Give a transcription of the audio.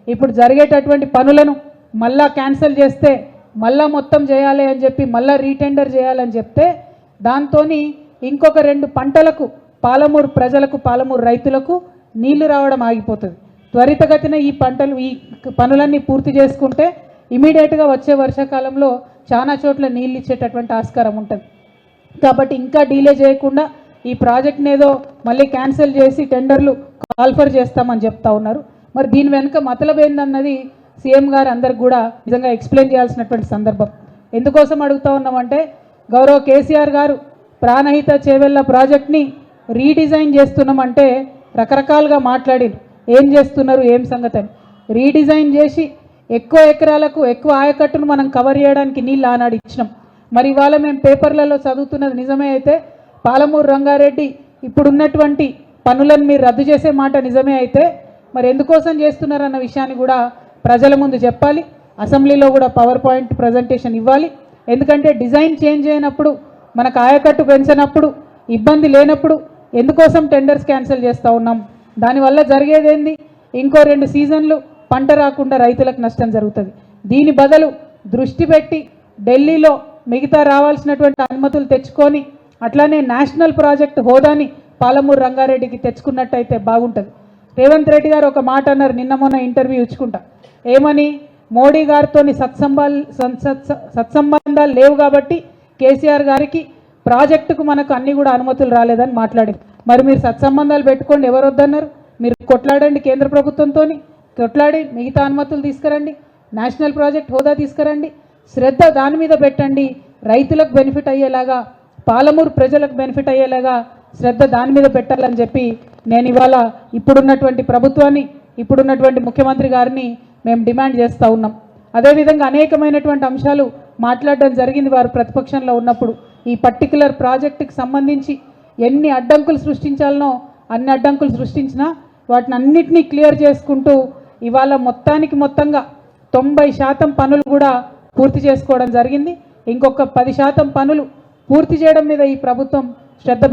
ఇప్పుడు జరిగేటటువంటి పనులను మళ్ళా క్యాన్సిల్ చేస్తే మళ్ళా మొత్తం చేయాలి అని చెప్పి మళ్ళా రీటెండర్ చేయాలని చెప్తే దాంతోని ఇంకొక 2 పంటలకు పాలమూరు ప్రజలకు పాలమూరు రైతులకు నీళ్లు రావడం ఆగిపోతుంది. త్వరితగతిన ఈ పనులన్నీ పూర్తి చేసుకుంటే ఇమీడియట్గా వచ్చే వర్షాకాలంలో చాలా చోట్ల నీళ్ళు ఇచ్చేటటువంటి ఆస్కారం ఉంటుంది. కాబట్టి ఇంకా డీలే చేయకుండా ఈ ప్రాజెక్ట్ని ఏదో మళ్ళీ క్యాన్సిల్ చేసి టెండర్లు కాల్ఫర్ చేస్తామని చెప్తా ఉన్నారు. మరి దీని వెనుక మతలబ్ ఏందన్నది సీఎం గారు అందరికి కూడా నిజంగా ఎక్స్ప్లెయిన్ చేయాల్సినటువంటి సందర్భం. ఎందుకోసం అడుగుతా ఉన్నామంటే గౌరవ కేసీఆర్ గారు ప్రాణహిత చేవెళ్ళ ప్రాజెక్ట్ని రీడిజైన్ చేస్తున్నామంటే రకరకాలుగా మాట్లాడి ఏం చేస్తున్నారు ఏం సంగతి అని రీడిజైన్ చేసి ఎక్కువ ఎకరాలకు ఎక్కువ ఆయకట్టును మనం కవర్ చేయడానికి నీళ్ళు ఆనాడు ఇచ్చినాం. మరి ఇవాళ మేము పేపర్లలో చదువుతున్నది నిజమే అయితే పాలమూరు రంగారెడ్డి ఇప్పుడున్నటువంటి పనులను మీరు రద్దు చేసే మాట నిజమే అయితే మరి ఎందుకోసం చేస్తున్నారన్న విషయాన్ని కూడా ప్రజల ముందు చెప్పాలి. అసెంబ్లీలో కూడా పవర్ పాయింట్ ప్రజెంటేషన్ ఇవ్వాలి. ఎందుకంటే డిజైన్ చేంజ్ అయినప్పుడు మనకు ఆయకట్టు పెంచినప్పుడు ఇబ్బంది లేనప్పుడు ఎందుకోసం టెండర్స్ క్యాన్సిల్ చేస్తూ ఉన్నాం? దానివల్ల జరిగేదేంది? ఇంకో 2 సీజన్లు పంట రాకుండా రైతులకు నష్టం జరుగుతుంది. దీని బదులు దృష్టి పెట్టి ఢిల్లీలో మిగతా రావాల్సినటువంటి అనుమతులు తెచ్చుకొని అట్లానే నేషనల్ ప్రాజెక్ట్ హోదాని పాలమూరు రంగారెడ్డికి తెచ్చుకున్నట్టయితే బాగుంటుంది. రేవంత్ రెడ్డి గారు ఒక మాట అన్నారు నిన్న మొన్న ఇంటర్వ్యూ ఇచ్చుకుంటా. ఏమని? మోడీ గారితో సత్సంబంధాలు లేవు కాబట్టి కేసీఆర్ గారికి ప్రాజెక్టుకు మనకు అన్ని కూడా అనుమతులు రాలేదని మాట్లాడింది. మరి మీరు సత్సంబంధాలు పెట్టుకోండి, ఎవరు వద్దన్నారు? మీరు కొట్లాడండి, కేంద్ర ప్రభుత్వంతో కొట్లాడి మిగతా అనుమతులు తీసుకురండి, నేషనల్ ప్రాజెక్ట్ హోదా తీసుకురండి, శ్రద్ధ దాని మీద పెట్టండి. రైతులకు బెనిఫిట్ అయ్యేలాగా పాలమూరు ప్రజలకు బెనిఫిట్ అయ్యేలాగా శ్రద్ధ దాని మీద పెట్టాలని చెప్పి నేను ఇవాళ ఇప్పుడున్నటువంటి ప్రభుత్వాన్ని ఇప్పుడున్నటువంటి ముఖ్యమంత్రి గారిని మేము డిమాండ్ చేస్తూ ఉన్నాం. అదేవిధంగా అనేకమైనటువంటి అంశాలు మాట్లాడడం జరిగింది వారు ప్రతిపక్షంలో ఉన్నప్పుడు. ఈ పర్టికులర్ ప్రాజెక్టుకి సంబంధించి ఎన్ని అడ్డంకులు సృష్టించాలనో అన్ని అడ్డంకులు సృష్టించినా వాటిని అన్నిటినీ క్లియర్ చేసుకుంటూ ఇవాళ మొత్తంగా 90% పనులు కూడా పూర్తి చేసుకోవడం జరిగింది. ఇంకొక 10% పనులు పూర్తి చేయడం మీద ఈ ప్రభుత్వం శ్రద్ధ